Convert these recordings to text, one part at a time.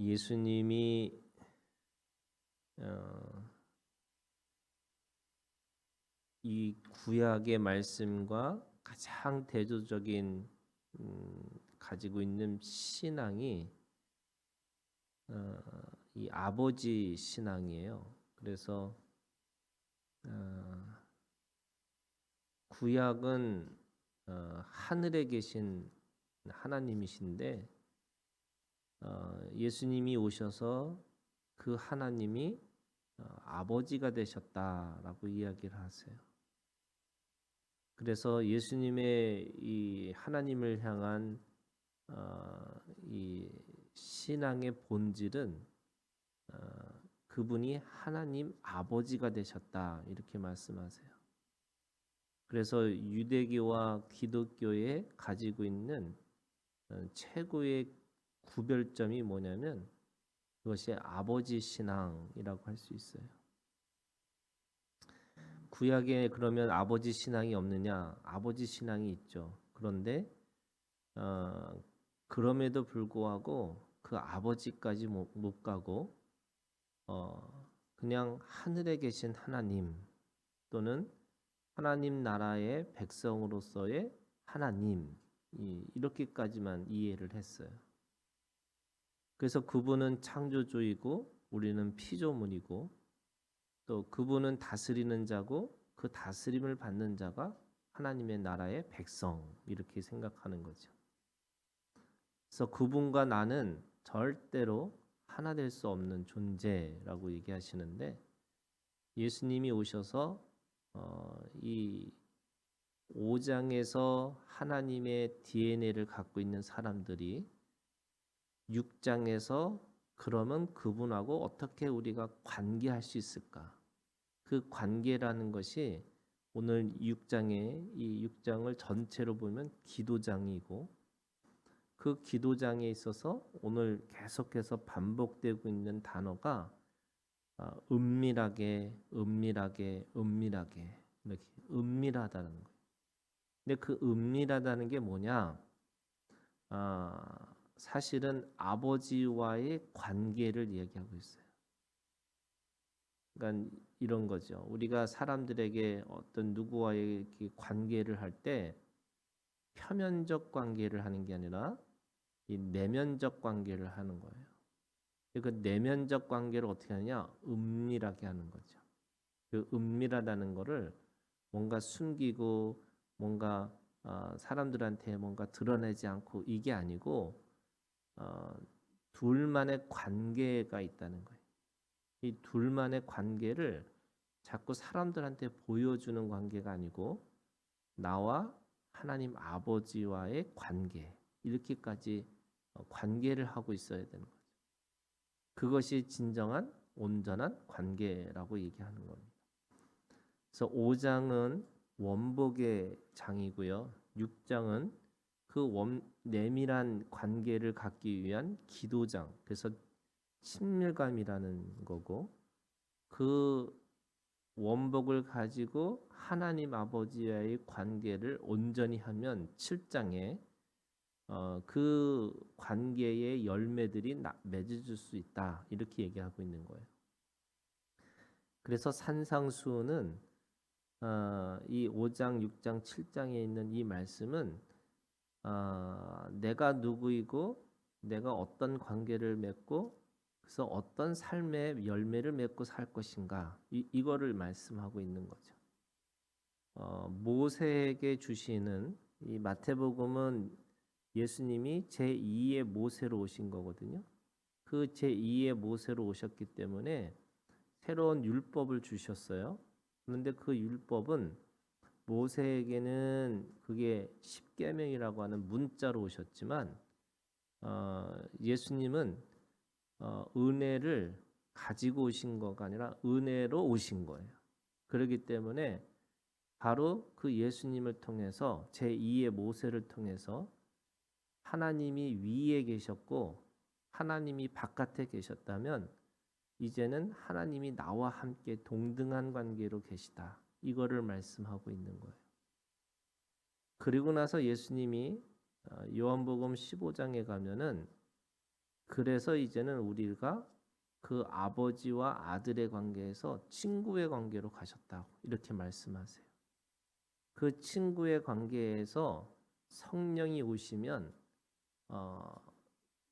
예수님이 어, 이 구약의 말씀과 가장 대조적인 가지고 있는 신앙이 어, 이 아버지 신앙이에요. 그래서 구약은 하늘에 계신 하나님이신데 예수님이 오셔서 그 하나님이 아버지가 되셨다라고 이야기를 하세요. 그래서 예수님의 이 하나님을 향한 이 신앙의 본질은 그분이 하나님 아버지가 되셨다 이렇게 말씀하세요. 그래서 유대교와 기독교에 가지고 있는 최고의 구별점이 뭐냐면 그것이 아버지 신앙이라고 할 수 있어요. 구약에 그러면 아버지 신앙이 없느냐? 아버지 신앙이 있죠. 그런데 그럼에도 불구하고 그 아버지까지 못 가고 그냥 하늘에 계신 하나님 또는 하나님 나라의 백성으로서의 하나님 이렇게까지만 이해를 했어요. 그래서 그분은 창조주이고 우리는 피조물이고 또 그분은 다스리는 자고 그 다스림을 받는 자가 하나님의 나라의 백성 이렇게 생각하는 거죠. 그래서 그분과 나는 절대로 하나 될 수 없는 존재라고 얘기하시는데 예수님이 오셔서 이 5장에서 하나님의 DNA를 갖고 있는 사람들이 6장에서 그러면 그분하고 어떻게 우리가 관계할 수 있을까? 그 관계라는 것이 오늘 6장에 이 6장을 전체로 보면 기도장이고 그 기도장에 있어서 오늘 계속해서 반복되고 있는 단어가 은밀하게 이렇게 은밀하다는 거예요. 근데 그 은밀하다는 게 뭐냐? 사실은 아버지와의 관계를 얘기하고 있어요. 그러니까 이런 거죠. 우리가 사람들에게 어떤 누구와의 관계를 할 때 표면적 관계를 하는 게 아니라 이 내면적 관계를 하는 거예요. 그 내면적 관계를 어떻게 하느냐? 은밀하게 하는 거죠. 그 은밀하다는 거를 뭔가 숨기고 뭔가 사람들한테 뭔가 드러내지 않고 이게 아니고 둘만의 관계가 있다는 거예요. 이 둘만의 관계를 자꾸 사람들한테 보여주는 관계가 아니고 나와 하나님 아버지와의 관계 이렇게까지 관계를 하고 있어야 되는 거죠. 그것이 진정한 온전한 관계라고 얘기하는 겁니다. 그래서 5장은 원복의 장이고요. 6장은 그 내밀한 관계를 갖기 위한 기도장. 그래서 친밀감이라는 거고 그 원복을 가지고 하나님 아버지와의 관계를 온전히 하면 7장에 그 관계의 열매들이 맺어질 수 있다 이렇게 얘기하고 있는 거예요. 그래서 산상수훈은 이 5장, 6장, 7장에 있는 이 말씀은 내가 누구이고 내가 어떤 관계를 맺고 그래서 어떤 삶의 열매를 맺고 살 것인가 이거를 말씀하고 있는 거죠. 모세에게 주시는 이 마태복음은 예수님이 제2의 모세로 오신 거거든요. 그 제2의 모세로 오셨기 때문에 새로운 율법을 주셨어요. 그런데 그 율법은 모세에게는 그게 십계명이라고 하는 문자로 오셨지만 예수님은 은혜를 가지고 오신 거가 아니라 은혜로 오신 거예요. 그렇기 때문에 바로 그 예수님을 통해서 제2의 모세를 통해서 하나님이 위에 계셨고 하나님이 바깥에 계셨다면 이제는 하나님이 나와 함께 동등한 관계로 계시다. 이거를 말씀하고 있는 거예요. 그리고 나서 예수님이 요한복음 15장에 가면은 그래서 이제는 우리가 그 아버지와 아들의 관계에서 친구의 관계로 가셨다고 이렇게 말씀하세요. 그 친구의 관계에서 성령이 오시면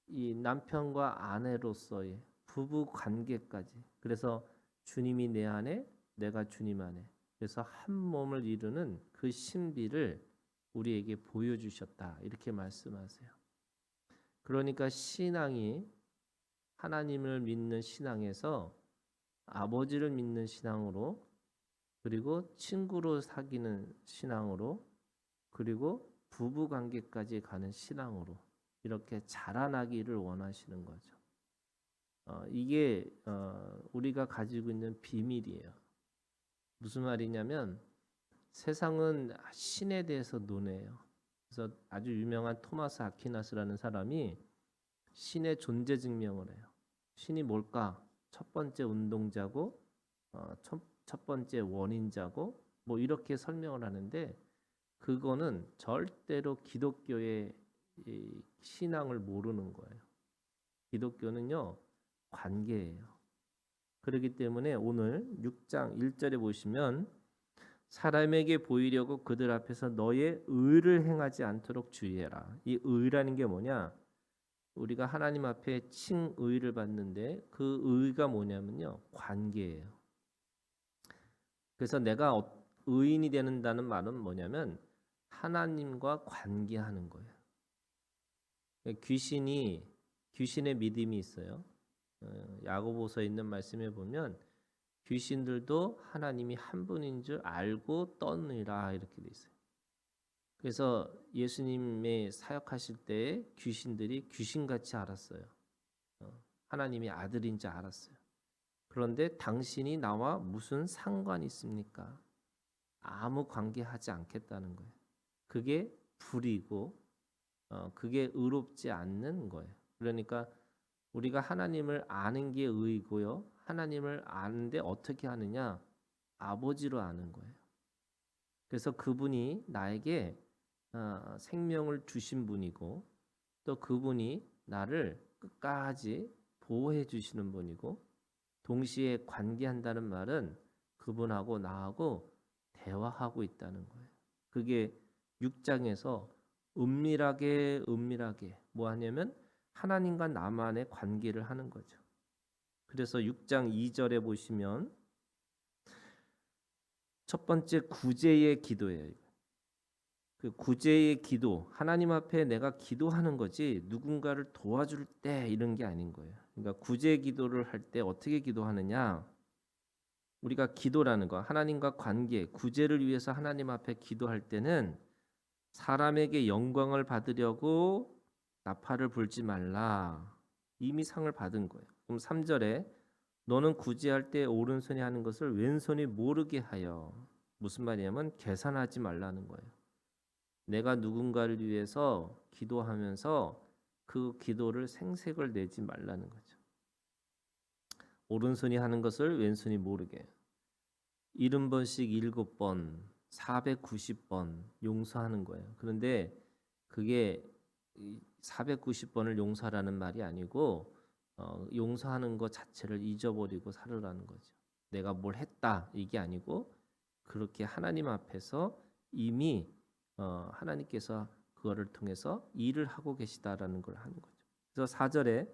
이 남편과 아내로서의 부부 관계까지, 그래서 주님이 내 안에 내가 주님 안에, 그래서 한 몸을 이루는 그 신비를 우리에게 보여주셨다 이렇게 말씀하세요. 그러니까 신앙이 하나님을 믿는 신앙에서 아버지를 믿는 신앙으로, 그리고 친구로 사귀는 신앙으로, 그리고 부부 관계까지 가는 신앙으로 이렇게 자라나기를 원하시는 거죠. 이게 우리가 가지고 있는 비밀이에요. 무슨 말이냐면 세상은 신에 대해서 논해요. 그래서 아주 유명한 토마스 아퀴나스라는 사람이 신의 존재 증명을 해요. 신이 뭘까? 첫 번째 운동자고 첫 번째 원인자고 뭐 이렇게 설명을 하는데, 그거는 절대로 기독교의 이 신앙을 모르는 거예요. 기독교는요, 관계예요. 그렇기 때문에 오늘 6장 1절에 보시면 사람에게 보이려고 그들 앞에서 너의 의를 행하지 않도록 주의해라. 이 의라는 게 뭐냐? 우리가 하나님 앞에 칭의를 받는데 그 의가 뭐냐면요, 관계예요. 그래서 내가 의인이 되는다는 말은 뭐냐면 하나님과 관계하는 거예요. 귀신의 믿음이 있어요. 야고보서에 있는 말씀에 보면 귀신들도 하나님이 한 분인 줄 알고 떠느니라 이렇게 돼 있어요. 그래서 예수님의 사역하실 때 귀신들이 귀신같이 알았어요. 하나님이 아들인 줄 알았어요. 그런데 당신이 나와 무슨 상관이 있습니까? 아무 관계하지 않겠다는 거예요. 그게 불이고 그게 의롭지 않는 거예요. 그러니까 우리가 하나님을 아는 게 의이고요. 하나님을 아는데 어떻게 하느냐? 아버지로 아는 거예요. 그래서 그분이 나에게 생명을 주신 분이고, 또 그분이 나를 끝까지 보호해 주시는 분이고, 동시에 관계한다는 말은 그분하고 나하고 대화하고 있다는 거예요. 그게 6장에서 은밀하게 뭐 하냐면 하나님과 나만의 관계를 하는 거죠. 그래서 6장 2절에 보시면 첫 번째 구제의 기도예요. 그 구제의 기도, 하나님 앞에 내가 기도하는 거지 누군가를 도와줄 때 이런 게 아닌 거예요. 그러니까 구제 기도를 할 때 어떻게 기도하느냐? 우리가 기도라는 거, 하나님과 관계, 구제를 위해서 하나님 앞에 기도할 때는 사람에게 영광을 받으려고 나팔을 불지 말라. 이미 상을 받은 거예요. 그럼 3절에 너는 구제할 때 오른손이 하는 것을 왼손이 모르게 하여, 무슨 말이냐면 계산하지 말라는 거예요. 내가 누군가를 위해서 기도하면서 그 기도를 생색을 내지 말라는 거죠. 오른손이 하는 것을 왼손이 모르게 70번씩 7번 490번 용서하는 거예요. 그런데 그게 490번을 용서하라는 말이 아니고 용서하는 것 자체를 잊어버리고 살으라는 거죠. 내가 뭘 했다 이게 아니고 그렇게 하나님 앞에서 이미 하나님께서 그거를 통해서 일을 하고 계시다라는 걸 하는 거죠. 그래서 4절에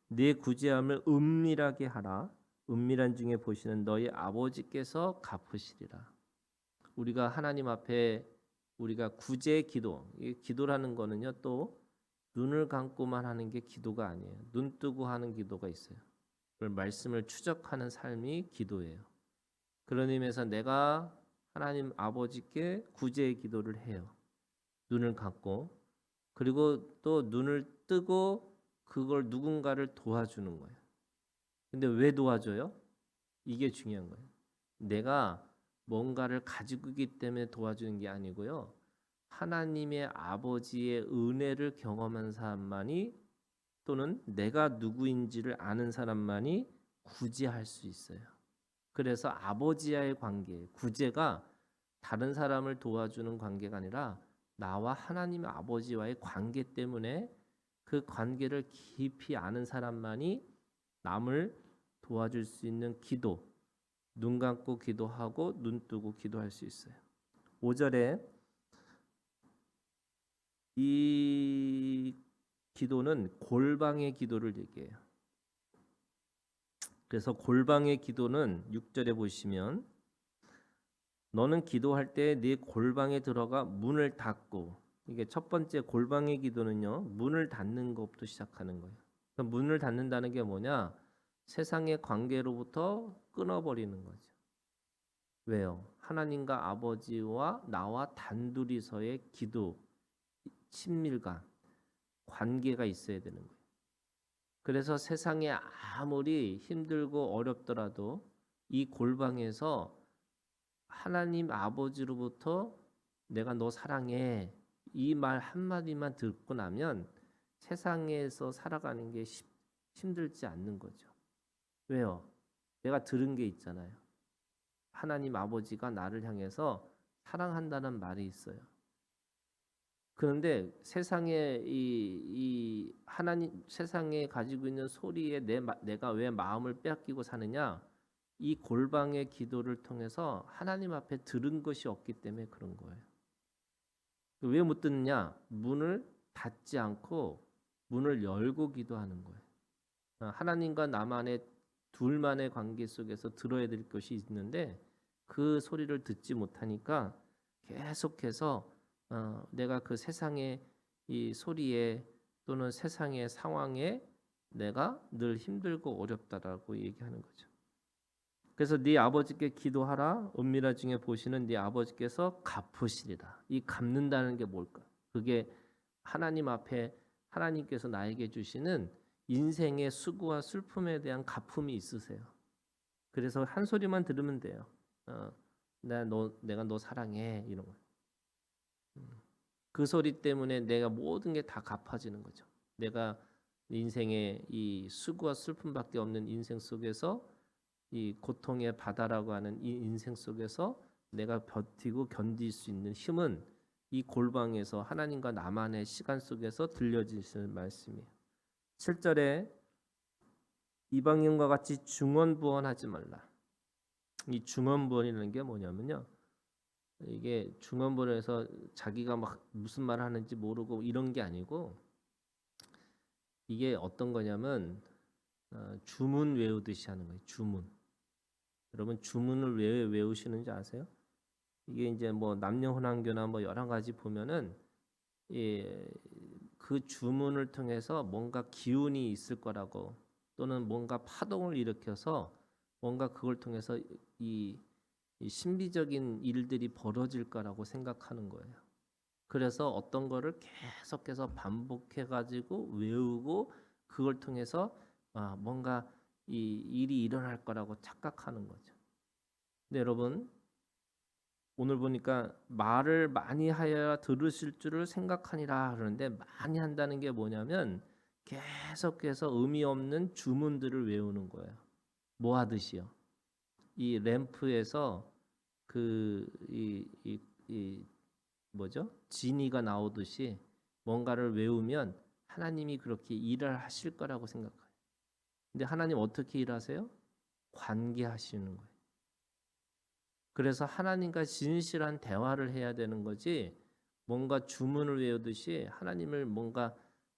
내 구제함을 은밀하게 하라. 은밀한 중에 보시는 너희 아버지께서 갚으시리라. 우리가 하나님 앞에 우리가 구제 기도, 이 기도라는 거는요, 또 눈을 감고만 하는 게 기도가 아니에요. 눈 뜨고 하는 기도가 있어요. 그 말씀을 추적하는 삶이 기도예요. 그런 의미에서 내가 하나님 아버지께 구제의 기도를 해요. 눈을 감고, 그리고 또 눈을 뜨고 그걸 누군가를 도와주는 거예요. 근데 왜 도와줘요? 이게 중요한 거예요. 내가 뭔가를 가지고 있기 때문에 도와주는 게 아니고요. 하나님의 아버지의 은혜를 경험한 사람만이, 또는 내가 누구인지를 아는 사람만이 구제할 수 있어요. 그래서 아버지와의 관계, 구제가 다른 사람을 도와주는 관계가 아니라 나와 하나님 아버지와의 관계 때문에 그 관계를 깊이 아는 사람만이 남을 도와줄 수 있는 기도, 눈 감고 기도하고 눈 뜨고 기도할 수 있어요. 5절에 이 기도는 골방의 기도를 얘기해요. 그래서 골방의 기도는 6절에 보시면 너는 기도할 때 네 골방에 들어가 문을 닫고, 이게 첫 번째 골방의 기도는요, 문을 닫는 것부터 시작하는 거예요. 그럼 문을 닫는다는 게 뭐냐? 세상의 관계로부터 끊어버리는 거죠. 왜요? 하나님과 아버지와 나와 단둘이서의 기도, 친밀감, 관계가 있어야 되는 거예요. 그래서 세상에 아무리 힘들고 어렵더라도 이 골방에서 하나님 아버지로부터 내가 너 사랑해 이 말 한마디만 듣고 나면 세상에서 살아가는 게 힘들지 않는 거죠. 왜요? 내가 들은 게 있잖아요. 하나님 아버지가 나를 향해서 사랑한다는 말이 있어요. 그런데 세상에 이 하나님 세상에 가지고 있는 소리에 내가 왜 마음을 빼앗기고 사느냐? 이 골방의 기도를 통해서 하나님 앞에 들은 것이 없기 때문에 그런 거예요. 왜 못 듣느냐? 문을 닫지 않고 문을 열고 기도하는 거예요. 하나님과 나만의 둘만의 관계 속에서 들어야 될 것이 있는데 그 소리를 듣지 못하니까 계속해서 내가 그 세상의 이 소리에 또는 세상의 상황에 내가 늘 힘들고 어렵다라고 얘기하는 거죠. 그래서 네 아버지께 기도하라. 은밀한 중에 보시는 네 아버지께서 갚으시리라. 이 갚는다는 게 뭘까? 그게 하나님 앞에 하나님께서 나에게 주시는 인생의 수고와 슬픔에 대한 갚음이 있으세요. 그래서 한 소리만 들으면 돼요. 내가 너 사랑해 이런 거. 그 소리 때문에 내가 모든 게 다 갚아지는 거죠. 내가 인생의 이 수고와 슬픔밖에 없는 인생 속에서 이 고통의 바다라고 하는 이 인생 속에서 내가 버티고 견딜 수 있는 힘은 이 골방에서 하나님과 나만의 시간 속에서 들려지시는 말씀이에요. 7절에 이방인과 같이 중언부언하지 말라. 이 중언부언이라는 게 뭐냐면요. 이게 중언부언에서 자기가 막 무슨 말을 하는지 모르고 이런 게 아니고 이게 어떤 거냐면 주문 외우듯이 하는 거예요. 주문. 여러분 주문을 왜 외우시는지 아세요? 이게 이제 뭐 남녀혼황교나 뭐 여러 가지 보면은 그 주문을 통해서 뭔가 기운이 있을 거라고 또는 뭔가 파동을 일으켜서 뭔가 그걸 통해서 이 신비적인 일들이 벌어질 거라고 생각하는 거예요. 그래서 어떤 거를 계속해서 반복해 가지고 외우고 그걸 통해서 뭔가 이 일이 일어날 거라고 착각하는 거죠. 근데 여러분 오늘 보니까 말을 많이 하여야 들으실 줄을 생각하니라 그러는데 많이 한다는 게 뭐냐면 계속해서 의미 없는 주문들을 외우는 거예요. 뭐 하듯이요? 이 램프에서 뭐죠? 지니가 나오듯이 뭔가를 외우면 하나님이 그렇게 일을 하실 거라고 생각해요. 근데 하나님 어떻게 일하세요? 관계하시는 거예요. 그래서 하나님과 진실한 대화를 해야 되는 거지 뭔가 주문을 외우듯이 하나님을 뭔가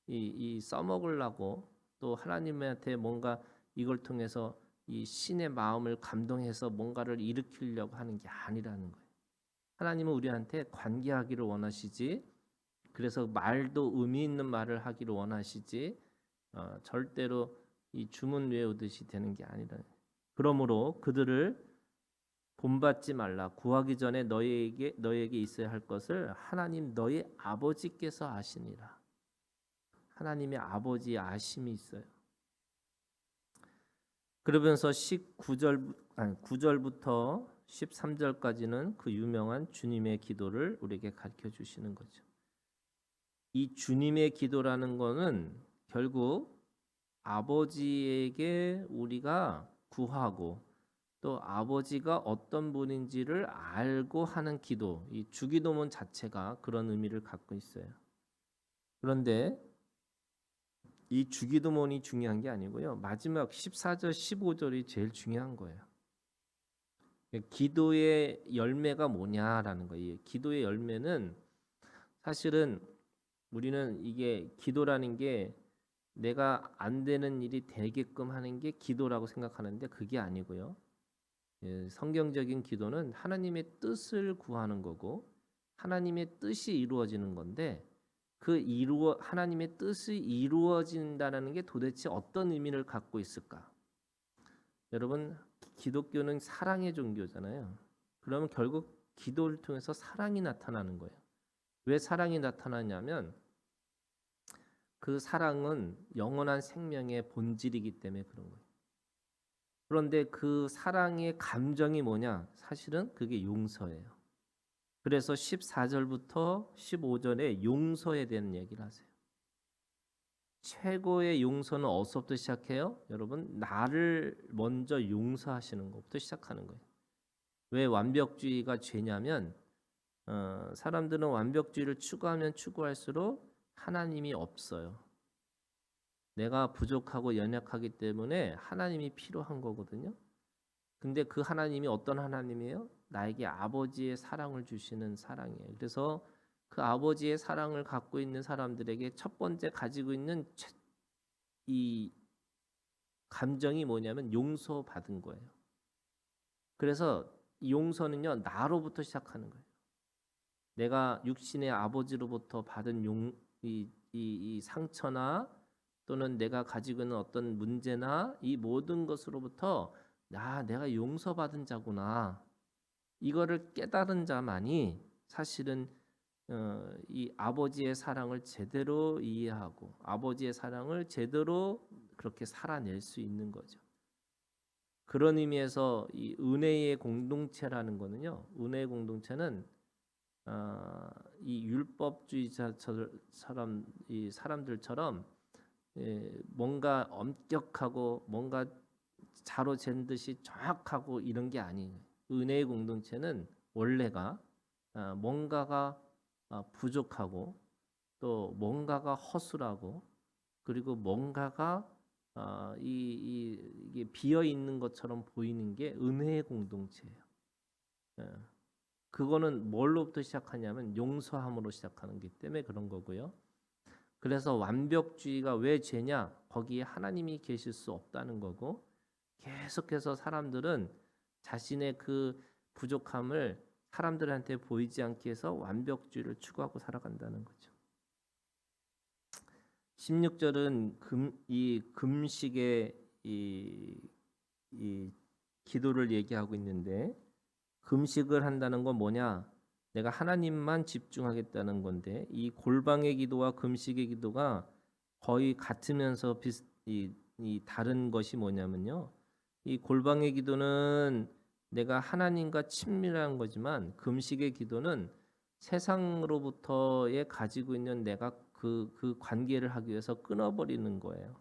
이 써먹으려고 또 하나님한테 뭔가 이걸 통해서 이 신의 마음을 감동해서 뭔가를 일으키려고 하는 게 아니라는 거예요. 하나님은 우리한테 관계하기를 원하시지 그래서 말도 의미 있는 말을 하기를 원하시지 절대로 이 주문 외우듯이 되는 게 아니라는 거예요. 그러므로 그들을 본받지 말라. 구하기 전에 너희에게 있어야 할 것을 하나님 너희 아버지께서 아시니라. 하나님의 아버지의 아심이 있어요. 그러면서 9절부터 13절까지는 그 유명한 주님의 기도를 우리에게 가르쳐 주시는 거죠. 이 주님의 기도라는 거는 결국 아버지에게 우리가 구하고 또 아버지가 어떤 분인지를 알고 하는 기도, 이 주기도문 자체가 그런 의미를 갖고 있어요. 그런데 이 주기도문이 중요한 게 아니고요. 마지막 14절, 15절이 제일 중요한 거예요. 기도의 열매가 뭐냐라는 거예요. 기도의 열매는 사실은 우리는 이게 기도라는 게 내가 안 되는 일이 되게끔 하는 게 기도라고 생각하는데 그게 아니고요. 성경적인 기도는 하나님의 뜻을 구하는 거고 하나님의 뜻이 이루어지는 건데 하나님의 뜻이 이루어진다는 게 도대체 어떤 의미를 갖고 있을까? 여러분, 기독교는 사랑의 종교잖아요. 그러면 결국 기도를 통해서 사랑이 나타나는 거예요. 왜 사랑이 나타나냐면 그 사랑은 영원한 생명의 본질이기 때문에 그런 거예요. 그런데 그 사랑의 감정이 뭐냐? 사실은 그게 용서예요. 그래서 14절부터 15절에 용서에 대한 얘기를 하세요. 최고의 용서는 어디서부터 시작해요? 여러분, 나를 먼저 용서하시는 것부터 시작하는 거예요. 왜 완벽주의가 죄냐면 사람들은 완벽주의를 추구하면 추구할수록 하나님이 없어요. 내가 부족하고 연약하기 때문에 하나님이 필요한 거거든요. 근데 그 하나님이 어떤 하나님이에요? 나에게 아버지의 사랑을 주시는 사랑이에요. 그래서 그 아버지의 사랑을 갖고 있는 사람들에게 첫 번째 가지고 있는 이 감정이 뭐냐면 용서받은 거예요. 그래서 이 용서는요, 나로부터 시작하는 거예요. 내가 육신의 아버지로부터 받은 이 상처나 또는 내가 가지고 있는 어떤 문제나 이 모든 것으로부터 내가 용서받은 자구나. 이거를 깨달은 자만이 사실은 이 아버지의 사랑을 제대로 이해하고 아버지의 사랑을 제대로 그렇게 살아낼 수 있는 거죠. 그런 의미에서 이 은혜의 공동체라는 거는요. 은혜의 공동체는 이 율법주의자 이 사람들처럼 뭔가 엄격하고 뭔가 자로 잰 듯이 정확하고 이런 게 아니에요. 은혜의 공동체는 원래가 뭔가가 부족하고 또 뭔가가 허술하고 그리고 뭔가가 이게 비어 있는 것처럼 보이는 게 은혜의 공동체예요. 그거는 뭘로부터 시작하냐면 용서함으로 시작하는 기 때문에 그런 거고요. 그래서 완벽주의가 왜 죄냐? 거기에 하나님이 계실 수 없다는 거고 계속해서 사람들은 자신의 그 부족함을 사람들한테 보이지 않게 해서 완벽주의를 추구하고 살아간다는 거죠. 16절은 이 금식의 이 기도를 얘기하고 있는데 금식을 한다는 건 뭐냐? 내가 하나님만 집중하겠다는 건데 이 골방의 기도와 금식의 기도가 거의 같으면서 이 다른 것이 뭐냐면요. 이 골방의 기도는 내가 하나님과 친밀한 거지만 금식의 기도는 세상으로부터의 가지고 있는 내가 그 관계를 하기 위해서 끊어버리는 거예요.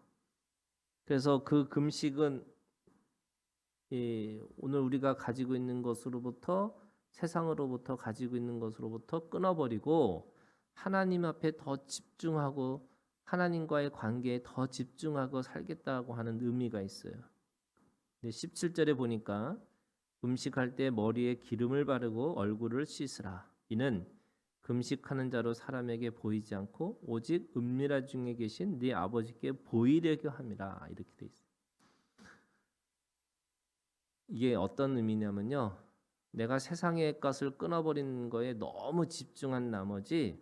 그래서 그 금식은 오늘 우리가 가지고 있는 것으로부터 세상으로부터 가지고 있는 것으로부터 끊어버리고 하나님 앞에 더 집중하고 하나님과의 관계에 더 집중하고 살겠다고 하는 의미가 있어요. 17절에 보니까 금식할 때 머리에 기름을 바르고 얼굴을 씻으라. 이는 금식하는 자로 사람에게 보이지 않고 오직 은밀한 중에 계신 네 아버지께 보이려고 함이라. 이렇게 돼 있어요. 이게 어떤 의미냐면요. 내가 세상의 것을 끊어버리는 거에 너무 집중한 나머지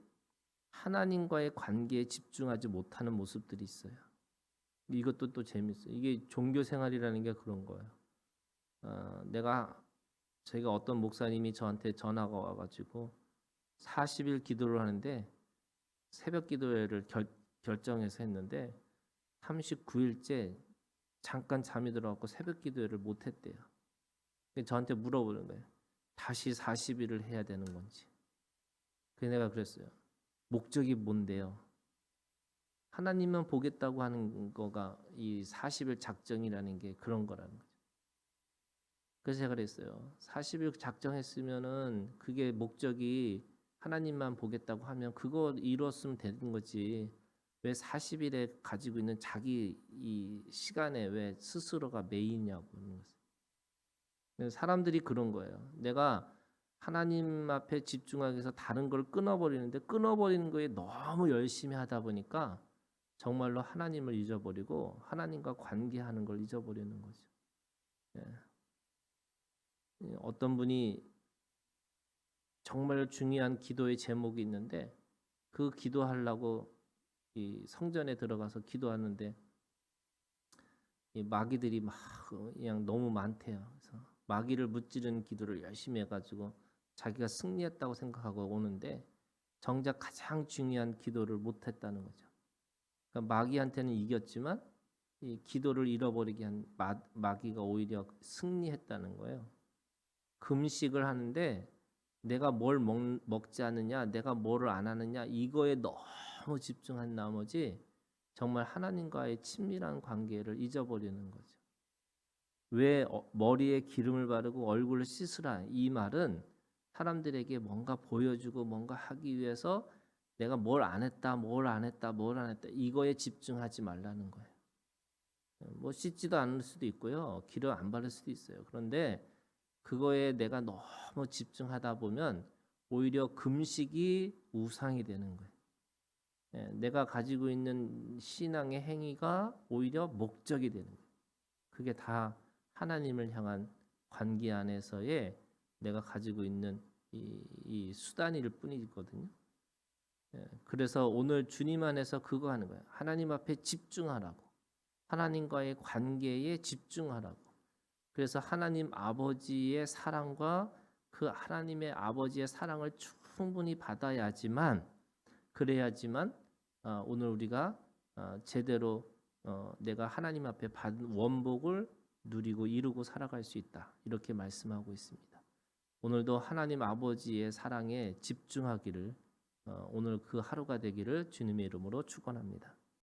하나님과의 관계에 집중하지 못하는 모습들이 있어요. 이것도 또 재밌어요. 이게 종교 생활이라는 게 그런 거예요. 제가 어떤 목사님이 저한테 전화가 와가지고 40일 기도를 하는데 새벽 기도회를 결정해서 했는데 39일째 잠깐 잠이 들어갖고 새벽 기도회를 못했대요. 저한테 물어보는 거예요. 다시 40일을 해야 되는 건지. 그래서 내가 그랬어요. 목적이 뭔데요? 하나님만 보겠다고 하는 거가 이 40일 작정이라는 게 그런 거라는 거죠. 그래서 제가 그랬어요. 40일 작정했으면은 그게 목적이 하나님만 보겠다고 하면 그거 이뤘으면 되는 거지. 왜 40일에 가지고 있는 자기 이 시간에 왜 스스로가 매이냐고. 사람들이 그런 거예요. 내가 하나님 앞에 집중하기 위해서 다른 걸 끊어버리는데 끊어버리는 거에 너무 열심히 하다 보니까 정말로 하나님을 잊어버리고 하나님과 관계하는 걸 잊어버리는 거죠. 어떤 분이 정말 중요한 기도의 제목이 있는데 그 기도하려고 이 성전에 들어가서 기도하는데 이 마귀들이 막 그냥 너무 많대요. 그래서 마귀를 무찌르는 기도를 열심히 해가지고 자기가 승리했다고 생각하고 오는데 정작 가장 중요한 기도를 못했다는 거죠. 그러니까 마귀한테는 이겼지만 이 기도를 잃어버리게 한 마귀가 오히려 승리했다는 거예요. 금식을 하는데 내가 뭘 먹지 않느냐, 내가 뭐를 안 하느냐 이거에 너무 집중한 나머지 정말 하나님과의 친밀한 관계를 잊어버리는 거죠. 왜 머리에 기름을 바르고 얼굴을 씻으라 이 말은 사람들에게 뭔가 보여주고 뭔가 하기 위해서 내가 뭘 안 했다 이거에 집중하지 말라는 거예요. 뭐 씻지도 않을 수도 있고요. 기름 안 바를 수도 있어요. 그런데 그거에 내가 너무 집중하다 보면 오히려 금식이 우상이 되는 거예요. 내가 가지고 있는 신앙의 행위가 오히려 목적이 되는 거예요. 그게 다 하나님을 향한 관계 안에서의 내가 가지고 있는 이 수단일 뿐이거든요. 그래서 오늘 주님 안에서 그거 하는 거예요. 하나님 앞에 집중하라고. 하나님과의 관계에 집중하라고. 그래서 하나님 아버지의 사랑과 그 하나님의 아버지의 사랑을 충분히 받아야지만 그래야지만 오늘 우리가 제대로 내가 하나님 앞에 받은 원복을 누리고 이루고 살아갈 수 있다. 이렇게 말씀하고 있습니다. 오늘도 하나님 아버지의 사랑에 집중하기를 오늘 그 하루가 되기를 주님의 이름으로 축원합니다.